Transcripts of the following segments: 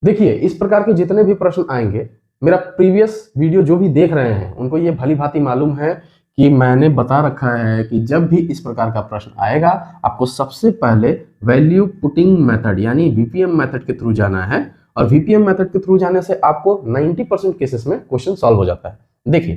देखिए, इस प्रकार के जितने भी प्रश्न आएंगे, मेरा प्रीवियस वीडियो जो भी देख रहे हैं उनको ये भली भांति मालूम है कि मैंने बता रखा है कि जब भी इस प्रकार का प्रश्न आएगा आपको सबसे पहले वैल्यू पुटिंग मेथड यानी वीपीएम मेथड के थ्रू जाना है, और वीपीएम मेथड के थ्रू जाने से आपको 90% केसेस में क्वेश्चन सॉल्व हो जाता है। देखिए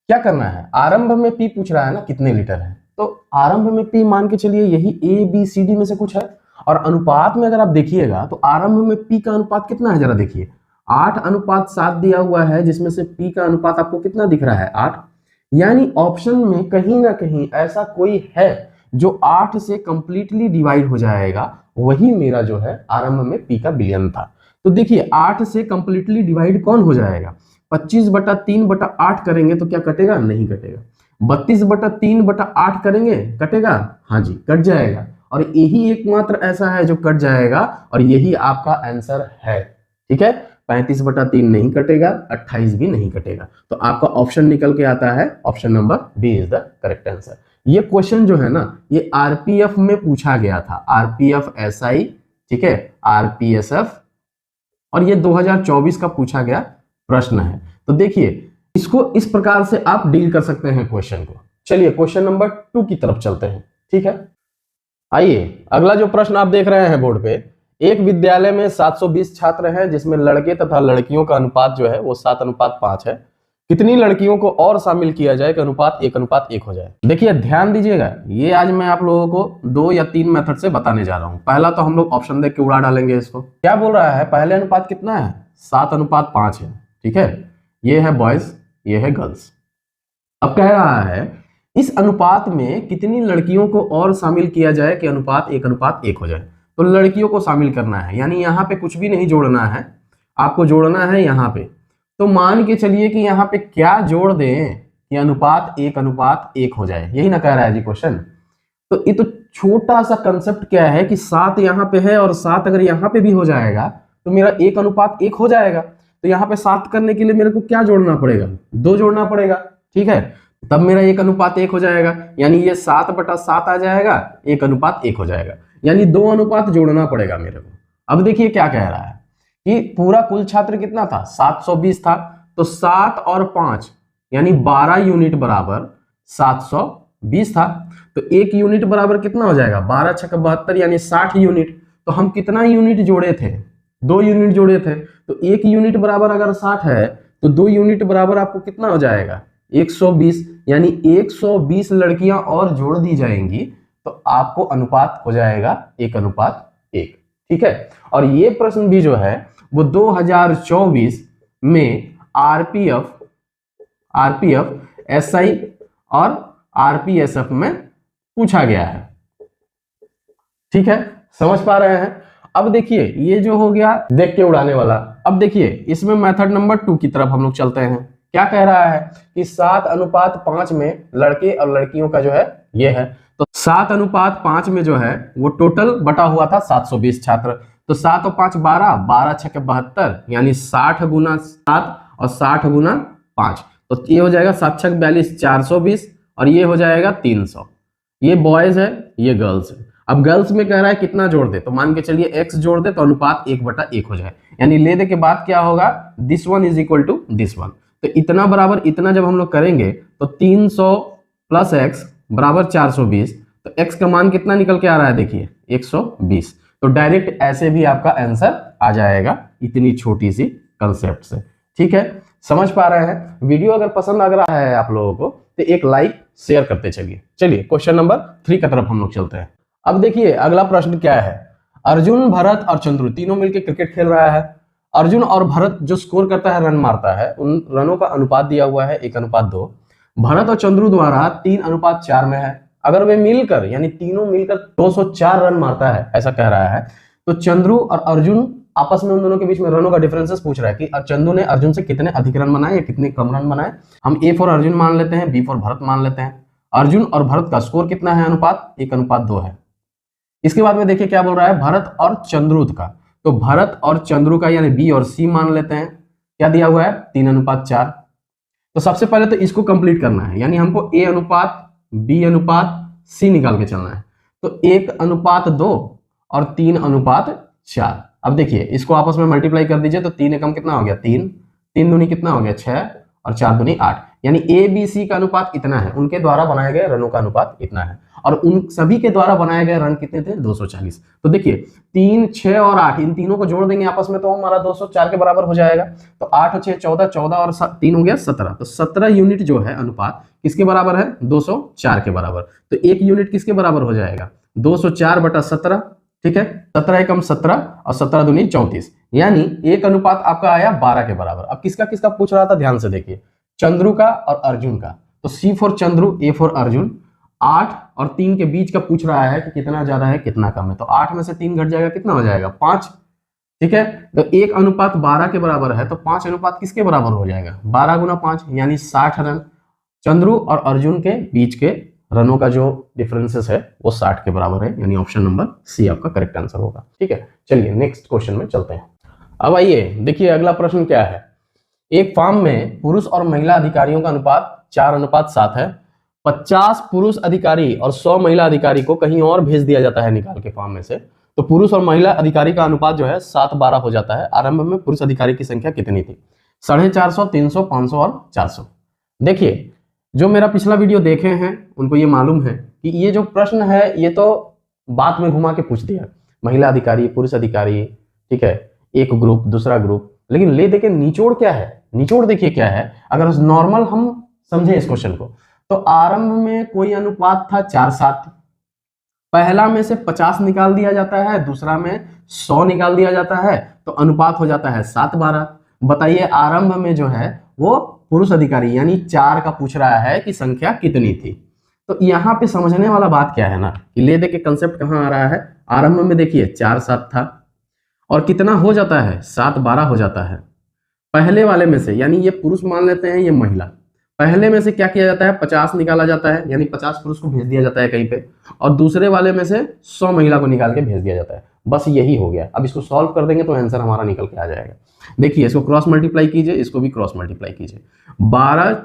क्या करना है, आरंभ में पी पूछ रहा है ना कितने लीटर है, तो आरंभ में पी मान के चलिए यही ए बी सी डी में से कुछ है, और अनुपात में अगर आप देखिएगा तो आरंभ में पी का अनुपात कितना है, जरा देखिए 8:7 दिया हुआ है, जिसमें से पी का अनुपात आपको कितना दिख रहा है 8, यानी ऑप्शन में कहीं ना कहीं ऐसा कोई है जो 8 से कंप्लीटली डिवाइड हो जाएगा, वही मेरा जो है आरंभ में पी का बिलियन था। तो देखिए 8 से कंप्लीटली डिवाइड कौन हो जाएगा, 25/3/8 करेंगे तो क्या कटेगा, नहीं कटेगा। 32/3/8 करेंगे, कटेगा, हाँ जी कट जाएगा, और यही एकमात्र ऐसा है जो कट जाएगा, और यही आपका आंसर है। ठीक है, 35/3 नहीं कटेगा, 28 भी नहीं कटेगा, तो आपका ऑप्शन निकल के आता है option number B is the correct answer. ये क्वेश्चन जो है ना ये आरपीएफ में पूछा गया था, आरपीएफ एसआई, ठीक है, आरपीएसएफ, और ये 2024 का पूछा गया प्रश्न है। तो देखिए इसको इस प्रकार से आप डील कर सकते हैं क्वेश्चन को। चलिए क्वेश्चन नंबर 2 की तरफ चलते हैं। ठीक है, आइए अगला जो प्रश्न आप देख रहे हैं बोर्ड पे, एक विद्यालय में 720 छात्र हैं जिसमें लड़के तथा लड़कियों का अनुपात जो है वो 7:5 है। कितनी लड़कियों को और शामिल किया जाए कि अनुपात 1:1 हो जाए। देखिए ध्यान दीजिएगा, ये आज मैं आप लोगों को 2 या 3 मेथड से बताने जा रहा हूं। पहला तो हम लोग ऑप्शन देख के उड़ा डालेंगे इसको। क्या बोल रहा है, पहले अनुपात कितना है, 7:5 है। ठीक है, ये है बॉयज, ये है गर्ल्स। अब कह रहा है इस अनुपात में कितनी लड़कियों को और शामिल किया जाए कि अनुपात 1:1 हो जाए। तो लड़कियों को शामिल करना है, यानी यहाँ पे कुछ भी नहीं जोड़ना है, आपको जोड़ना है यहाँ पे। तो मान के चलिए कि यहाँ पे क्या जोड़ दें कि अनुपात 1:1 हो जाए, यही ना कह रहा है जी क्वेश्चन। तो ये तो छोटा सा कंसेप्ट क्या है कि 7 यहाँ पे है और 7 अगर यहाँ पे भी हो जाएगा तो मेरा 1:1 हो जाएगा। तो यहाँ पे 7 करने के लिए मेरे को क्या जोड़ना पड़ेगा, 2 जोड़ना पड़ेगा। ठीक है, तब मेरा 1:1 हो जाएगा, यानी ये 7/7 आ जाएगा, 1:1 हो जाएगा, यानी 2 अनुपात जोड़ना पड़ेगा मेरे को। अब देखिए क्या कह रहा है कि पूरा कुल छात्र कितना था, 720 था, तो 7 और 5 यानी 12 यूनिट बराबर 720 था। तो 1 यूनिट बराबर कितना हो जाएगा, 12 × 72 यानी 60 यूनिट। तो हम कितना यूनिट जोड़े थे, 2 यूनिट जोड़े थे। तो 1 यूनिट बराबर अगर 60 है तो 2 यूनिट बराबर आपको कितना हो जाएगा, 120, यानी 120 लड़कियां और जोड़ दी जाएंगी तो आपको अनुपात हो जाएगा 1:1। ठीक है, और ये प्रश्न भी जो है वो 2024 में आरपीएफ एसआई और आरपीएसएफ में पूछा गया है। ठीक है, समझ पा रहे हैं। अब देखिए ये जो हो गया देख के उड़ाने वाला। अब देखिए इसमें मेथड नंबर 2 की तरफ हम लोग चलते हैं। क्या कह रहा है कि 7:5 में लड़के और लड़कियों का जो है ये है, तो 7:5 में जो है वो टोटल बटा हुआ था 720 छात्र। तो 7 और 5 12, 12 × 72 यानी 60 × 7 और 60 × 5, तो ये हो जाएगा 7 × 42 420, और ये हो जाएगा 300। ये बॉयज है, ये गर्ल्स है। अब गर्ल्स में कह रहा है कितना जोड़ दे, तो मान के चलिए x जोड़ दे तो अनुपात 1/1 हो जाए, यानी ले दे के बाद क्या होगा, this one is equal to this one. तो इतना बराबर इतना जब हम लोग करेंगे तो 300 + x बराबर 420, तो x का मान कितना निकल के आ रहा है, देखिए 120। तो डायरेक्ट ऐसे भी आपका आंसर आ जाएगा इतनी छोटी सी कंसेप्ट से। ठीक है, समझ पा रहे हैं। वीडियो अगर पसंद आ रहा है आप लोगों को तो एक लाइक शेयर करते चलिए। चलिए क्वेश्चन नंबर 3 की तरफ हम लोग चलते हैं। अब देखिए अगला प्रश्न क्या है, अर्जुन भरत और चंद्रू तीनों मिलकर क्रिकेट खेल रहा है। अर्जुन और भरत जो स्कोर करता है, रन मारता है, उन रनों का अनुपात दिया हुआ है 1:2। भरत और चंद्रू द्वारा 3:4 में है। अगर वे मिलकर यानी तीनों मिलकर 204 रन मारता है, ऐसा कह रहा है, तो चंद्रू और अर्जुन आपस में उन दोनों के बीच में रनों का डिफरेंसेस पूछ रहा है कि चंद्रू ने अर्जुन से कितने अधिक रन बनाए या कितने कम रन बनाए। हम ए फॉर अर्जुन मान लेते हैं, बी फॉर भरत मान लेते हैं। अर्जुन और भरत का स्कोर कितना है, अनुपात 1:2 है। इसके बाद में देखिए क्या बोल रहा है, भरत और चंद्रू का, तो भरत और चंद्रू का यानी बी और सी मान लेते हैं। क्या दिया हुआ है, 3:4। तो सबसे पहले तो इसको कंप्लीट करना है, यानी हमको ए अनुपात बी अनुपात सी निकाल के चलना है। तो 1:2 और 3:4, अब देखिए इसको आपस में मल्टीप्लाई कर दीजिए तो 3 एकम कितना हो गया 3, 3 दूनी कितना हो गया 6 और 4 दूनी 8, यानी ए बी सी का अनुपात इतना है, उनके द्वारा बनाए गए रनों का अनुपात इतना है और उन सभी के द्वारा बनाए गए रन कितने थे 240। तो देखिए 3, 6 और 8 इन तीनों को जोड़ देंगे आपस में तो हमारा 204 के बराबर हो जाएगा। तो 8 और 6 14, 14 और 3 हो गया 17। तो 17 यूनिट जो है अनुपात किसके बराबर है 204 के बराबर। तो एक यूनिट किसके बराबर हो जाएगा 204/17, ठीक है 17 एकम 17 और 17 दूनी 34, यानी एक अनुपात आपका आया 12 के बराबर। अब किसका किसका पूछ रहा था ध्यान से देखिए, चंद्रू का और अर्जुन का। तो C for Chandru, A for Arjun. 8 और 3 के बीच का पूछ रहा है कि कितना ज्यादा है कितना कम है। तो 8 में से 3 घट जाएगा कितना हो जाएगा 5, ठीक है। तो 1 अनुपात 12 के बराबर है तो 5 अनुपात किसके बराबर हो जाएगा 12 गुना 5, यानी 60 रन। चंद्रू और अर्जुन के बीच के रनों का जो डिफरेंसेस है वो 60 के बराबर है, यानी ऑप्शन नंबर सी आपका करेक्ट आंसर होगा। ठीक है, चलिए नेक्स्ट क्वेश्चन में चलते हैं। अब आइए देखिए अगला प्रश्न क्या है। एक फार्म में पुरुष और महिला अधिकारियों का अनुपात 4:7 है। 50 पुरुष अधिकारी और 100 महिला अधिकारी को कहीं और भेज दिया जाता है निकाल के फार्म में से, तो पुरुष और महिला अधिकारी का अनुपात जो है 7:12 हो जाता है। आरंभ में पुरुष अधिकारी की संख्या कितनी थी 450, 300, 500 और 400। देखिए जो मेरा पिछला वीडियो देखे हैं उनको ये मालूम है कि ये जो प्रश्न है ये तो बात में घुमा के पूछ दिया, महिला अधिकारी पुरुष अधिकारी, ठीक है, एक ग्रुप दूसरा ग्रुप, लेकिन ले देखे निचोड़ क्या है, निचोड़ देखिए क्या है। अगर नॉर्मल हम समझे इस क्वेश्चन को तो आरंभ में कोई अनुपात था 4:7, पहला में से 50 निकाल दिया जाता है, दूसरा में 100 निकाल दिया जाता है, तो अनुपात हो जाता है 7:12। बताइए आरंभ में जो है वो पुरुष अधिकारी यानी 4 का पूछ रहा है कि संख्या कितनी थी। तो यहाँ पे समझने वाला बात क्या है ना कि ले दे के कंसेप्ट कहाँ आ रहा है। आरंभ में देखिए 4:7 था और कितना हो जाता है 7:12 हो जाता है। पहले वाले में से यानी ये पुरुष मान लेते हैं ये महिला, पहले में से क्या किया जाता है 50 निकाला जाता है, यानी 50 पुरुष को भेज दिया जाता है कहीं पे, और दूसरे वाले में से 100 महिला को निकाल के भेज दिया जाता है। बस यही हो गया। अब इसको सॉल्व कर देंगे तो आंसर हमारा निकल के आ जाएगा। देखिए इसको क्रॉस मल्टीप्लाई कीजिए, इसको भी क्रॉस मल्टीप्लाई कीजिए। 12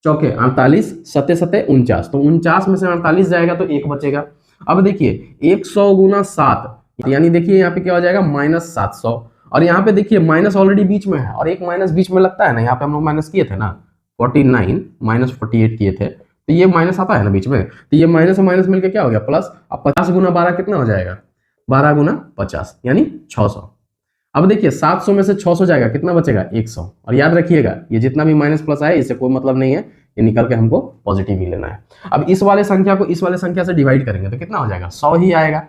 चौके 48, 7 7 49, तो 49 में से 48 जाएगा तो 1 बचेगा। अब देखिए 100 गुना 7, यानी देखिए यहाँ पे क्या हो जाएगा -700, और यहाँ पे देखिए माइनस ऑलरेडी बीच में है और एक माइनस बीच में लगता है ना, यहाँ पे हम लोग माइनस किए थे ना 49 -48 किए थे, तो ये माइनस आता है ना बीच में, तो ये माइनस और माइनस मिलकर क्या हो गया प्लस। अब 50 गुना 12 कितना हो जाएगा 12 गुना 50 यानी 600। अब देखिए 700 में से 600 जाएगा कितना बचेगा 100, और याद रखिएगा ये जितना भी माइनस प्लस आए इससे कोई मतलब नहीं है, ये निकल के हमको पॉजिटिव ही लेना है। अब इस वाले संख्या को इस वाले संख्या से डिवाइड करेंगे तो कितना हो जाएगा 100 ही आएगा।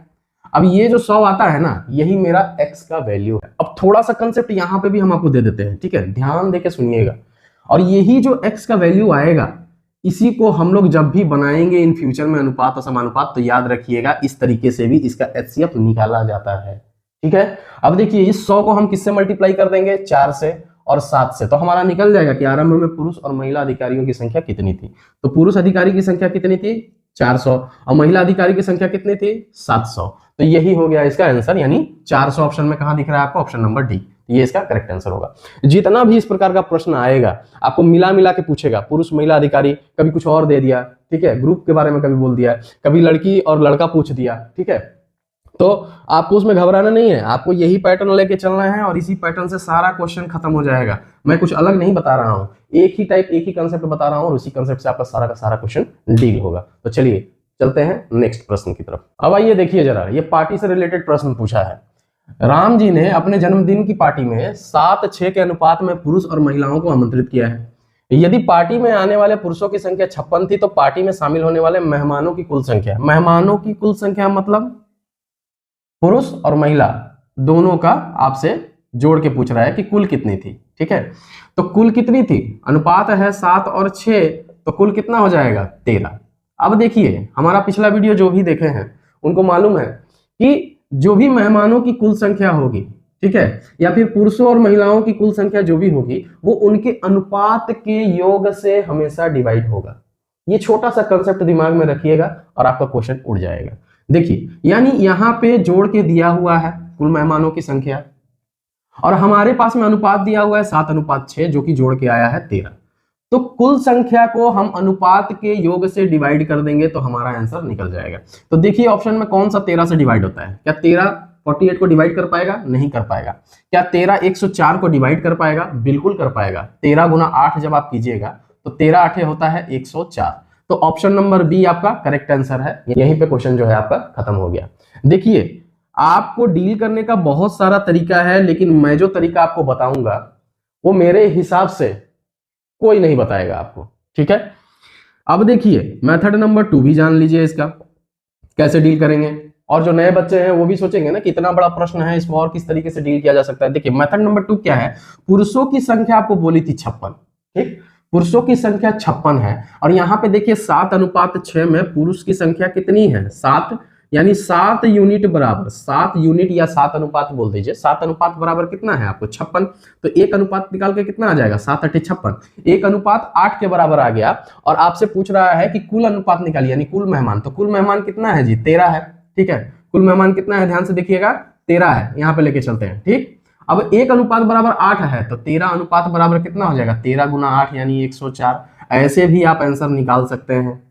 अब ये जो 100 आता है ना यही मेरा x का वैल्यू है। अब थोड़ा सा कंसेप्ट यहाँ पे भी हम आपको दे देते हैं, ठीक है, ध्यान देके सुनिएगा। और यही जो x का वैल्यू आएगा इसी को हम लोग जब भी बनाएंगे इन फ्यूचर में अनुपात और समानुपात, तो याद रखिएगा इस तरीके से भी इसका HCF निकाला जाता है, ठीक है। अब देखिए इस 100 को हम किससे मल्टीप्लाई कर देंगे 4 से और 7 से, तो हमारा निकल जाएगा कि आरंभ में पुरुष और महिला अधिकारियों की संख्या कितनी थी। तो पुरुष अधिकारी की संख्या कितनी थी 400 और महिला अधिकारी की संख्या कितनी थी 700। तो यही हो गया इसका आंसर, यानी 400 ऑप्शन में कहां दिख रहा है आपको ऑप्शन नंबर डी, ये इसका करेक्ट आंसर होगा। जितना भी इस प्रकार का प्रश्न आएगा आपको मिला मिला के पूछेगा, पुरुष महिला अधिकारी, कभी कुछ और दे दिया, ठीक है, ग्रुप के बारे में कभी बोल दिया, कभी लड़की और लड़का पूछ दिया, ठीक है, तो आपको उसमें घबराना नहीं है, आपको यही पैटर्न लेके चलना है और इसी पैटर्न से सारा क्वेश्चन खत्म हो जाएगा। मैं कुछ अलग नहीं बता रहा हूं, एक ही टाइप एक ही कंसेप्ट बता रहा हूं और उसी कंसेप्ट से आपका सारा का सारा क्वेश्चन डील होगा। तो चलिए चलते हैं नेक्स्ट प्रश्न की तरफ। अब आइए देखिए जरा, ये पार्टी से रिलेटेड प्रश्न पूछा है। राम जी ने अपने जन्मदिन की पार्टी में 7:6 के अनुपात में पुरुष और महिलाओं को आमंत्रित किया है। यदि पार्टी में आने वाले पुरुषों की संख्या 56 थी तो पार्टी में शामिल होने वाले मेहमानों की कुल संख्या, मेहमानों की कुल संख्या मतलब पुरुष और महिला दोनों का आपसे जोड़ के पूछ रहा है कि कुल कितनी थी, ठीक है। तो कुल कितनी थी, अनुपात है 7 और 6, तो कुल कितना हो जाएगा 13। अब देखिए हमारा पिछला वीडियो जो भी देखे हैं उनको मालूम है कि जो भी मेहमानों की कुल संख्या होगी, ठीक है, या फिर पुरुषों और महिलाओं की कुल संख्या जो भी होगी वो उनके अनुपात के योग से हमेशा डिवाइड होगा। ये छोटा सा कंसेप्ट दिमाग में रखिएगा और आपका क्वेश्चन उड़ जाएगा। देखिए यानी यहाँ पे जोड़ के दिया हुआ है कुल मेहमानों की संख्या और हमारे पास में अनुपात दिया हुआ है 7:6 जो कि जोड़ के आया है 13। तो कुल संख्या को हम अनुपात के योग से डिवाइड कर देंगे तो हमारा आंसर निकल जाएगा। तो देखिए ऑप्शन में कौन सा 13 से डिवाइड होता है, क्या 13 48 को डिवाइड कर पाएगा? नहीं कर पाएगा। क्या 13 104 को डिवाइड कर पाएगा? बिल्कुल कर पाएगा। 13 गुना 8 जब आप कीजिएगा तो 13 8 होता है 104। तो ऑप्शन नंबर बी आपका करेक्ट आंसर है। यहीं पे क्वेश्चन जो है आपका खत्म हो गया। देखिए, आपको डील करने का बहुत सारा तरीका है, लेकिन मैं जो तरीका आपको बताऊंगा वो मेरे हिसाब से कोई नहीं बताएगा आपको, ठीक है। अब देखिए, मेथड नंबर 2 भी जान लीजिए इसका कैसे डील करेंगे। और जो नए बच्चे हैं वो भी सोचेंगे ना कि इतना बड़ा प्रश्न है, इसमें और किस तरीके से डील किया जा सकता है। देखिए, मेथड नंबर 2 क्या है? पुरुषों की संख्या आपको बोली थी 56, ठीक। पुरुषों की संख्या 56 है और यहाँ पे देखिए 7:6 में पुरुष की संख्या कितनी है? 7, यानी 7 यूनिट बराबर, 7 यूनिट या 7 अनुपात बोल दीजिए। 7 अनुपात बराबर कितना है आपको? 56। तो एक अनुपात निकाल के कितना आ जाएगा? 7 8 56। एक अनुपात 8 के बराबर आ गया और आपसे पूछ रहा है कि कुल अनुपात निकालिए, यानी कुल मेहमान। तो कुल मेहमान कितना है जी? 13 है, ठीक है। कुल मेहमान कितना है? ध्यान से देखिएगा, 13 है। यहाँ पे लेके चलते हैं, ठीक। अब एक अनुपात बराबर 8 है तो 13 अनुपात बराबर कितना हो जाएगा? 13 गुना 8 यानी 104। ऐसे भी आप आंसर निकाल सकते हैं,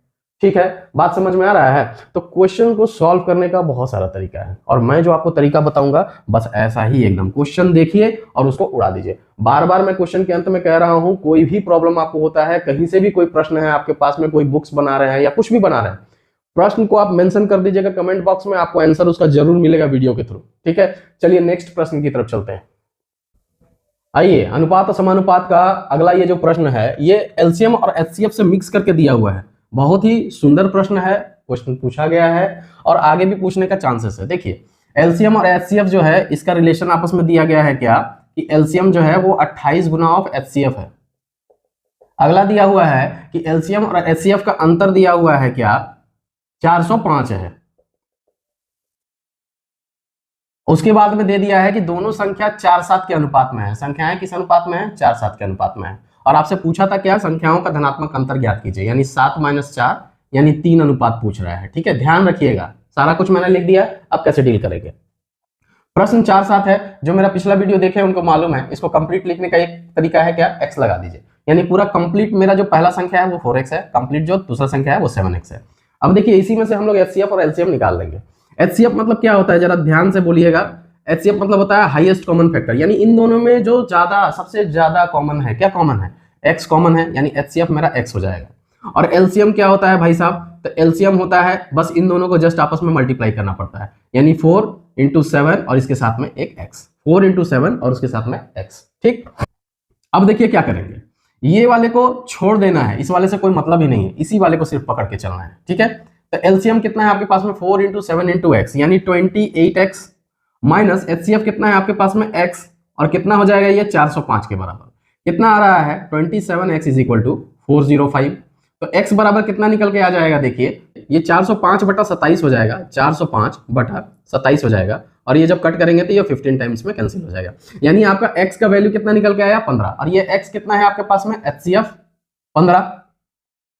ठीक है। बात समझ में आ रहा है? तो क्वेश्चन को सॉल्व करने का बहुत सारा तरीका है और मैं जो आपको तरीका बताऊंगा बस ऐसा ही, एकदम क्वेश्चन देखिए और उसको उड़ा दीजिए। बार बार मैं क्वेश्चन के अंत में कह रहा हूं, कोई भी प्रॉब्लम आपको होता है, कहीं से भी कोई प्रश्न है आपके पास में, कोई बुक्स बना रहे हैं या कुछ भी बना रहे हैं, प्रश्न को आप मेंशन कर दीजिएगा कमेंट बॉक्स में, आपको आंसर उसका जरूर मिलेगा वीडियो के थ्रू, ठीक है। चलिए नेक्स्ट प्रश्न की तरफ चलते हैं। आइए, अनुपात और समानुपात का अगला ये जो प्रश्न है, ये एलसीएम और एचसीएफ से मिक्स करके दिया हुआ है। बहुत ही सुंदर प्रश्न है, क्वेश्चन पूछा गया है और आगे भी पूछने का चांसेस है। देखिए, एलसीएम और एचसीएफ जो है, इसका रिलेशन आपस में दिया गया है क्या कि एलसीएम जो है वो 28 गुना ऑफ एचसीएफ है। अगला दिया हुआ है कि एलसीएम और एचसीएफ का अंतर दिया हुआ है क्या? 405 है। उसके बाद में दे दिया है कि दोनों संख्या 4:7 के अनुपात में है। संख्याएं किस अनुपात में है? 4:7 के अनुपात में है। और आपसे पूछा था क्या? संख्याओं का धनात्मक अंतर ज्ञात कीजिए, यानी 7 - 4 यानी 3 अनुपात पूछ रहा है, ठीक है। ध्यान रखिएगा, सारा कुछ मैंने लिख दिया। अब कैसे डील करेंगे? प्रश्न 4-7 है, जो मेरा पिछला वीडियो देखे उनको मालूम है। इसको कंप्लीट लिखने का एक तरीका है क्या? एक्स लगा दीजिए, यानी पूरा कंप्लीट मेरा जो पहला संख्या है वो 4x है, कंप्लीट जो दूसरा संख्या है वो 7x है। अब देखिए, इसी में से हम लोग एचसीएफ और एलसीएम निकाल लेंगे। एचसीएफ मतलब क्या होता है, जरा ध्यान से बोलिएगा। एचसीएफ मतलब होता है हाईएस्ट कॉमन फैक्टर, यानी इन दोनों में जो सबसे ज्यादा कॉमन है। क्या कॉमन है? एक्स कॉमन है, यानी एचसीएफ मेरा एक्स हो जाएगा। और एलसीएम क्या होता है भाई साहब? तो एलसीएम होता है बस इन दोनों को जस्ट आपस में मल्टीप्लाई करना पड़ता है, यानी 4 × 7 और इसके साथ में एक एक्स, 4 × 7 और उसके साथ में एक्स, ठीक। अब देखिए क्या करेंगे, ये वाले को छोड़ देना है, इस वाले से कोई मतलब ही नहीं है, इसी वाले को सिर्फ पकड़ के चलना है, ठीक है। तो एलसीएम कितना है आपके पास में? 4 × 7 × x यानी 28x माइनस एचसीएफ कितना है आपके पास में? x, और कितना हो जाएगा ये? 405 के बराबर। कितना आ रहा है? 27x = 405। तो x बराबर कितना निकल के आ जाएगा? देखिए, ये 405/27 हो जाएगा, 405/27 हो जाएगा। और ये जब कट करेंगे तो ये 15 टाइम्स में कैंसिल हो जाएगा, यानी आपका x का वैल्यू कितना निकल के आया? 15। और ये x कितना है आपके पास में? एचसीएफ 15,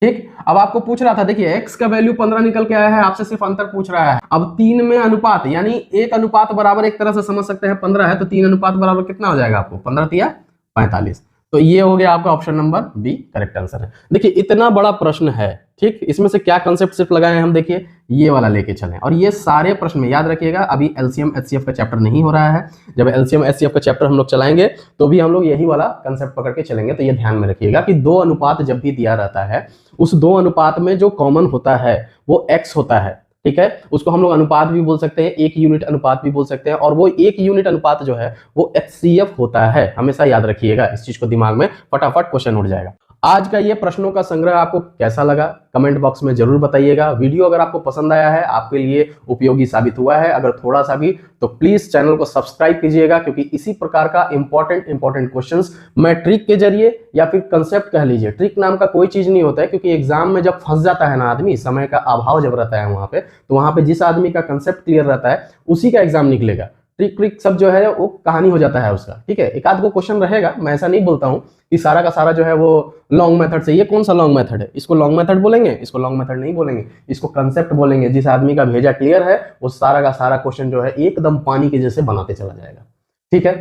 ठीक। अब आपको पूछ रहा था, देखिए x का वैल्यू 15 निकल के आया है, आपसे सिर्फ अंतर पूछ रहा है। अब 3 में अनुपात, यानी एक अनुपात बराबर एक तरह से समझ सकते हैं 15 है, तो 3 अनुपात बराबर कितना हो जाएगा आपको? 15 × 45। तो ये हो गया आपका option number B correct answer है। देखिए, इतना बड़ा प्रश्न है, ठीक। इसमें से क्या कंसेप्ट सिर्फ लगाए हैं हम? देखिए, ये वाला लेके चलें और ये सारे प्रश्न में याद रखिएगा। अभी एलसीएम एचसीएफ का चैप्टर नहीं हो रहा है, जब एलसीएम एचसीएफ का चैप्टर हम लोग चलाएंगे तो भी हम लोग यही वाला कंसेप्ट पकड़ के चलेंगे। तो ये ध्यान में रखिएगा कि 2 अनुपात जब भी दिया रहता है, उस 2 अनुपात में जो कॉमन होता है वो एक्स होता है, ठीक है। उसको हम लोग अनुपात भी बोल सकते हैं, 1 यूनिट अनुपात भी बोल सकते हैं, और वो 1 यूनिट अनुपात जो है वो एचसीएफ होता है। हमेशा याद रखिएगा इस चीज को दिमाग में, फटाफट क्वेश्चन उठ जाएगा। आज का ये प्रश्नों का संग्रह आपको कैसा लगा कमेंट बॉक्स में जरूर बताइएगा। वीडियो अगर आपको पसंद आया है, आपके लिए उपयोगी साबित हुआ है अगर थोड़ा सा भी, तो प्लीज चैनल को सब्सक्राइब कीजिएगा, क्योंकि इसी प्रकार का इंपॉर्टेंट क्वेश्चंस मैं ट्रिक के जरिए या फिर कंसेप्ट कह लीजिए, ट्रिक नाम का कोई चीज नहीं होता है, क्योंकि एग्जाम में जब फंस जाता है ना आदमी, समय का अभाव जब रहता है वहां पे, तो वहां पे जिस आदमी का कंसेप्ट क्लियर रहता है उसी का एग्जाम निकलेगा। ट्रिक सब जो है वो कहानी हो जाता है उसका, ठीक है। एक आध को क्वेश्चन रहेगा, मैं ऐसा नहीं बोलता हूं कि सारा का सारा जो है वो लॉन्ग मेथड से। ये कौन सा लॉन्ग मेथड है? इसको लॉन्ग मेथड बोलेंगे? इसको लॉन्ग मेथड नहीं बोलेंगे, इसको कंसेप्ट बोलेंगे। जिस आदमी का भेजा क्लियर है वो सारा का सारा क्वेश्चन जो है एकदम पानी के जैसे बनाते चला जाएगा, ठीक है।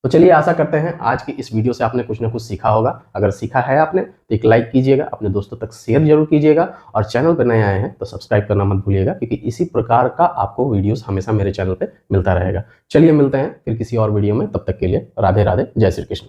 तो चलिए आशा करते हैं आज की इस वीडियो से आपने कुछ ना कुछ सीखा होगा। अगर सीखा है आपने तो एक लाइक कीजिएगा, अपने दोस्तों तक शेयर जरूर कीजिएगा और चैनल पर नए आए हैं तो सब्सक्राइब करना मत भूलिएगा, क्योंकि इसी प्रकार का आपको वीडियोस हमेशा मेरे चैनल पे मिलता रहेगा। चलिए मिलते हैं फिर किसी और वीडियो में, तब तक के लिए राधे राधे, जय श्री कृष्ण।